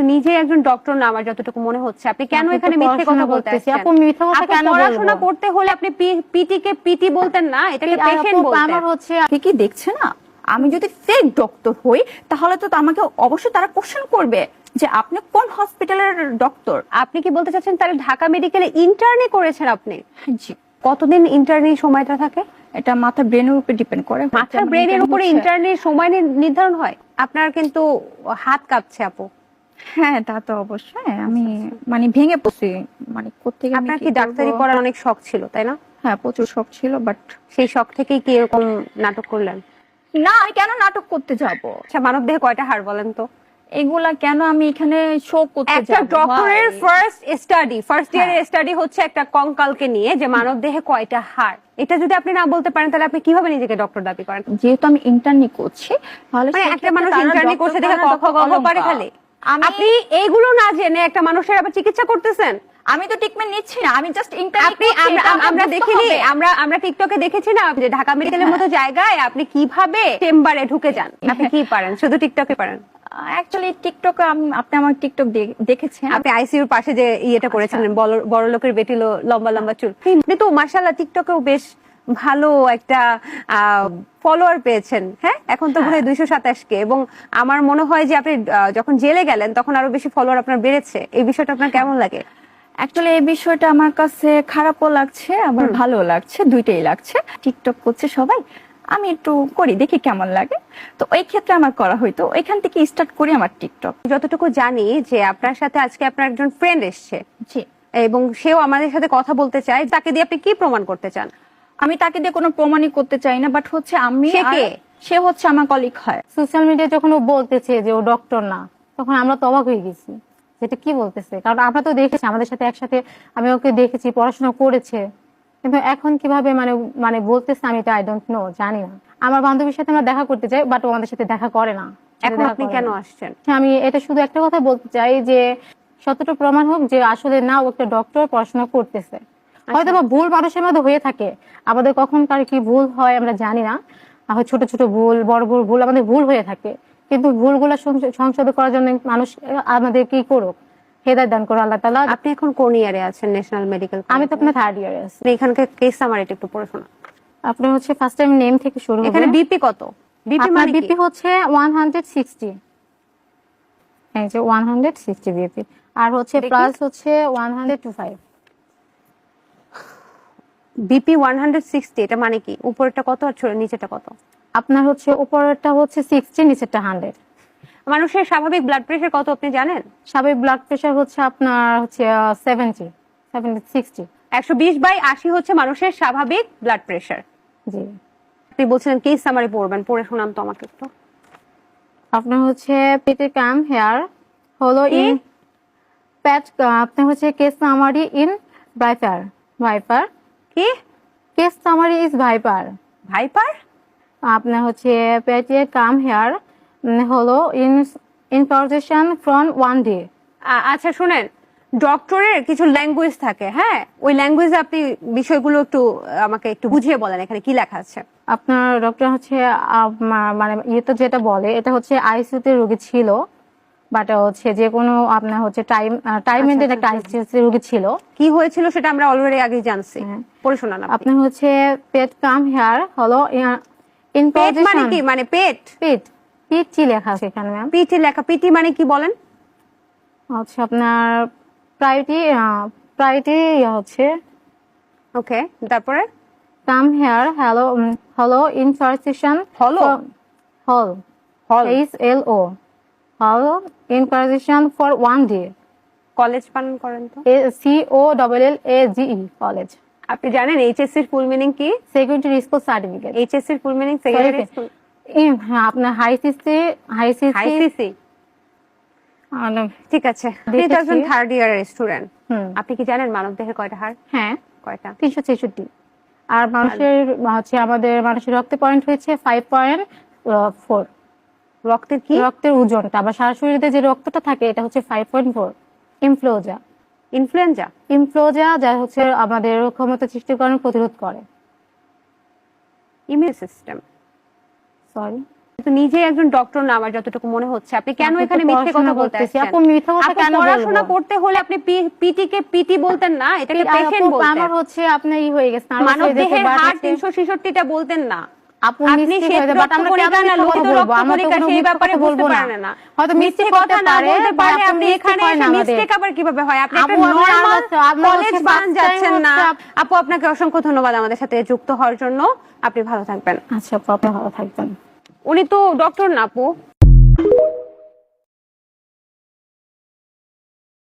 তো নিজে একজন ডক্টর না আমার যতটুকু মনে হচ্ছে। আপনি কেন এখানে মিথ্যে কথা বলতেছেন? আপু মিথ্যা কথা কেন বলবো? পড়াশোনা করতে হলে আপনি পিটি কে পিটি বলতেন না, এটাকে পেশেন্ট বলতেন। আমার হচ্ছে ঠিকই দেখছে না, আমি যদি ফেক ডক্টর হই তাহলে তো আমাকে অবশ্যই তারা কোশ্চেন করবে যে আপনি কোন হসপিটালের ডক্টর। আপনি কি বলতে চাচ্ছেন তাহলে ঢাকা মেডিকেলে ইন্টার্নি করেছেন আপনি? জি। কতদিন ইন্টার্নি সময়টা থাকে? এটা মাথা ব্রেনের উপর ডিপেন্ড করে। মাথার ব্রেনের উপরে ইন্টার্নির সময় নির্ধারণ হয়? আপনার কিন্তু হাত কাঁপছে আপু। হ্যাঁ তা তো অবশ্যই, আমি মানে ভেঙে পড়ছি, মানে কোত্থেকে আপনার কি ডাক্তারি পড়ার অনেক শখ ছিল তাই না? হ্যাঁ প্রচুর শখ ছিল, বাট সেই শখ থেকেই কি এরকম নাটক করলেন? না আমি কেন নাটক করতে যাব? আচ্ছা মানব দেহে কয়টা হাড় বলেন তো? এগুলা কেন আমি এখানে শো করতে যাব? একটা ডক্টরের ফার্স্ট ইয়ারের স্টাডি হচ্ছে একটা কঙ্কালকে নিয়ে যে মানব দেহে কয়টা হাড়, এটা যদি আপনি না বলতে পারেন তাহলে আপনি কিভাবে নিজেকে ডক্টর দাবি করেন? যেহেতু আমি ইন্টার্নি করছি তাহলে একটা মানুষ ইন্টার্নি করছে দেখে ক খ গ ঘ পারে খালি, আপনি এইগুলো না জেনে একটা মানুষের আবার চিকিৎসা করতেছেন? আমি তো ট্রিটমেন্ট নিচ্ছি না, আমি জাস্ট ইন্টার্নি। আমরা দেখিনি, আমরা টিকটকে দেখেছি না যে ঢাকা মেডিকেলের মতো জায়গায় আপনি কিভাবে চেম্বারে ঢুকে যান। আপনি কি পারেন? শুধু টিকটকে পারেন? অ্যাকচুয়ালি টিকটক আপনি আমার টিকটক দেখেছেন? আপনি আইসিইউর পাশে যে ইয়েটা করেছিলেন, বড় লোকের বেটি লম্বা লম্বা চুল, আপনি তো মাশাআল্লাহ টিকটকেও বেশ ভালো একটা ফলোয়ার পেয়েছেন। হ্যাঁ এখন তো বোধহয় 227K, এবং আমার মনে হয় যে আপনি যখন জেলে গেলেন তখন আরো বেশি ফলোয়ার আপনার বেড়েছে। এই বিষয়টা আপনার কেমন লাগে? অ্যাকচুয়ালি এই বিষয়টা আমার কাছে খারাপও লাগছে আবার ভালো লাগছে, দুইটাই লাগছে। টিকটক করছে সবাই, আমি একটু করি দেখি কেমন লাগে, তো ওই ক্ষেত্রে আমার করা হয়তো ওইখান থেকে স্টার্ট করি আমার টিকটক। যতটুকু জানি যে আপনার সাথে আজকে আপনার একজন ফ্রেন্ড এসছে, জি, এবং সেও আমাদের সাথে কথা বলতে চায়, তাকে দিয়ে আপনি কি প্রমাণ করতে চান? আমি তাকে দিয়ে কোনো প্রমাণই করতে চাই না, বাট হচ্ছে আমি সে হচ্ছে আমার কলিগ হয়। সোশ্যাল মিডিয়ায় যখন ও বলতেছে যে ও ডক্টর না, তখন আমরা তো অবাক হয়ে গেছি যেটা কি বলতেছে, কারণ আমরা তো দেখেছি আমাদের সাথে একসাথে, আমি ওকে দেখেছি পড়াশোনা করেছে, কিন্তু এখন কিভাবে মানে মানে বলতেছে আমি এটা আই ডোন্ট নো, জানি না। আমার বান্ধবীর সাথে আমরা দেখা করতে চাই, বাট ও আমাদের সাথে দেখা করে না। এখন আপনি কেন আসছেন? আমি এটা শুধু একটা কথা বলতে চাই যে সত্যটা প্রমাণ হোক যে আসলে না ও একটা ডক্টর, পড়াশোনা করতেছে। হয়তো বা ভুল মানুষের মধ্যে হয়ে থাকে, আমাদের কখন কার কি ভুল হয় আমরা জানি না। ছোট ছোট ভুল, বড় বড় ভুল আমাদের ভুল হয়ে থাকে, কিন্তু ভুলগুলো সংশোধন করার জন্য মানুষ আমাদের কি করুক, হেদায়েত দান করো আল্লাহ তাআলা। আপনি এখন কোন ইয়ারে আছেন ন্যাশনাল মেডিকেল? আমি তো আপনার 3rd ইয়ারে আছি। এখানকার কেস সামারিটা একটু পড়ে শোনা। আপনার হচ্ছে ফার্স্ট টাইম নেম থেকে শুরু হবে। এখানে বিপি কত? বিপি মানে বিপি হচ্ছে 160, এই যে 160 বিপি, আর হচ্ছে প্লাস হচ্ছে 125। বিপি 160 এটা মানে কি? উপরেরটা কত আর নিচেরটা কত? আপনার হচ্ছে উপরেরটা হচ্ছে 60, নিচেরটা 100। মানুষের স্বাভাবিক ব্লাড প্রেশার কত আপনি জানেন? স্বাভাবিক ব্লাড প্রেশার হচ্ছে আপনার হচ্ছে 70, 60। 120/80 হচ্ছে মানুষের স্বাভাবিক ব্লাড প্রেশার। জি। আপনি বলছিলেন কেস সামারি পড়বেন, পড়ে শোনান তো আমাকে একটু। আপনার হচ্ছে পেটে কাম হেয়ার হলো ইন প্যাচ, আপনার হচ্ছে কেস সামারি ইন ভাইপার কি কেস সামারি ইজ ভাইপার। আপনার হচ্ছে পেটে কাম হেয়ার হলো ইন কনভারসেশন ফ্রম 1 ডে। আচ্ছা শুনেন, ডক্টরের কিছু ল্যাঙ্গুয়েজ থাকে, হ্যাঁ ওই ল্যাঙ্গুয়েজে আপনি বিষয়গুলো একটু আমাকে একটু বুঝিয়ে বলেন এখানে কি লেখা আছে। আপনার ডক্টর হচ্ছে মানে তো যেটা বলে এটা হচ্ছে আইসিইউতে রোগী ছিল, বাট হচ্ছে যে কোনো আপনার হচ্ছে টাইম মেনটেন একটা আইসিইউতে রোগী ছিল। কি হয়েছিল সেটা আমরা অলরেডি আগে জানছি, পড়ে শোনান। আপনার হচ্ছে পেট কাম হেয়ার হলো ইন পেট মানে কি? মানে পিটি লেখা আছে এখানে ম্যাম। পিটি লেখা, পিটি মানে কি বলেন? আচ্ছা আপনার প্রায়োরিটি হচ্ছে ওকে, তারপরে কাম হেয়ার হলো ইন কনভারসেশন হলো HLO হলো in conversation for 1 day. College পালন করেন তো? COLLAGE college. আপনি জানেন এইচএসসি এর ফুল মিনিং কি? Secondary school certificate. এইচএসসি এর ফুল মিনিং সেকেন্ডারি স্কুল। হ্যাঁ আপনার হাইসিসি। ঠিক আছে, আপনি তো একজন 3rd ইয়ারের স্টুডেন্ট, আপনি কি জানেন মানব দেহের কয়টা হাড়? হ্যাঁ কয়টা? 366। আর মানুষের হচ্ছে আমাদের মানুষের রক্তে পয়েন্ট হয়েছে 5.4। রক্তের কি? রক্তের ওজনটা বা সারা শরীরে যে রক্তটা থাকে এটা হচ্ছে 5.4। ইনফ্লুয়েঞ্জা যা হচ্ছে আমাদের ক্ষমতা সৃষ্টিকরণ প্রতিরোধ করে। Immune system. সরি, তো নিজে একজন ডক্টর না, আমার যতটুকু মনে হচ্ছে। আপনি কেন আপনি তো এখানে মিথ্যে কথা পড়াশোনা বলতে করতেছি। আসছেন? আপু, মিথ্যে কথা আপু, কেন পড়াশোনা বলবো? করতে হলে আপনি পিটি কে পিটি বলতেন না, এটাকে পেশেন্ট আপু, বলতেন। আমার হচ্ছে আপনার হয়ে গেছে, nervous মানব হয়ে যেতে দেহের হার বাড়ছে। 366টা বলতেন না। আপু, আপনি মিস্টেক শ্বেত হয়ে যায়, but আমরা কেন রক্তকণিকা না মিথ্যে লোহিত কথা বলবো? আমরা তো রক্তকণিকা কোনো সেই মিথ্যে ব্যাপারে কথা বুঝতে বলবো না। পারেন না। হয়তো মিথ্যে মিস্টেক কথা হতে না পারে, বলতে but পারলে আপু, আপনি mistake এখানে হয় এসে না আমাদের। মিস্টেক আবার কিভাবে হয়? আপনি একটা আপু, আমরা নরমাল কলেজ হচ্ছে বান first যাচ্ছেন time না। হচ্ছে আপু, আপনাকে অসংখ্য ধন্যবাদ আমাদের সাথে যুক্ত হওয়ার জন্য। আপনি ভালো থাকবেন। আচ্ছা আপু, আপনি ভালো থাকবেন। উনি তো ডক্টর না আপু।